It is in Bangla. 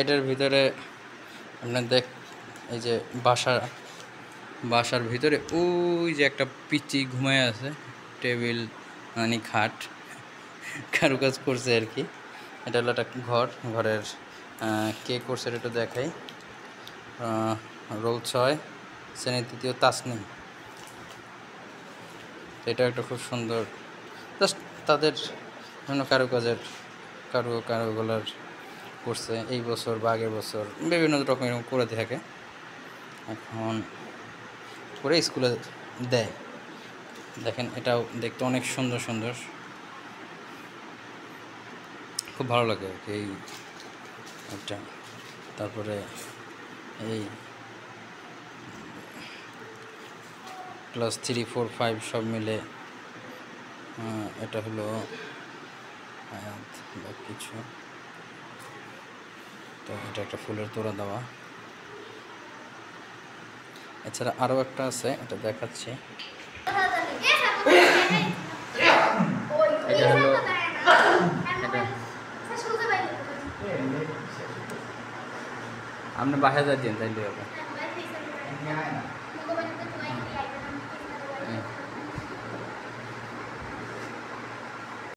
এটার ভিতরে আপনার এই যে বাসার ভিতরে ওই যে একটা পিচ্চি ঘুমায় আছে, টেবিল মানে খাট কারুকাজ করছে আর কি। এটা হলো একটা ঘরের কে করছে এটা একটু দেখাই। রোল 6 শ্রেণী 3 তাসনিম। এটা একটা খুব সুন্দর, জাস্ট তাদের বিভিন্ন কারুগুলার করছে এই বছর বা আগের বছর বিভিন্ন রকম এরকম করে থাকে। এখন করে স্কুলে দেয়। দেখেন এটাও দেখতে অনেক সুন্দর সুন্দর, খুব ভালো লাগে আর কি এটা। তারপরে এই ক্লাস 3, 4, 5 সব মিলে এটা হলো আয়াত বা কিছু। তো এটা একটা ফুলের তোড়া দেওয়া। এছাড়া আরও একটা আছে, এটা দেখাচ্ছি। এটা হলো আপনি বাসায় যাচ্ছেন তাইলে হবে।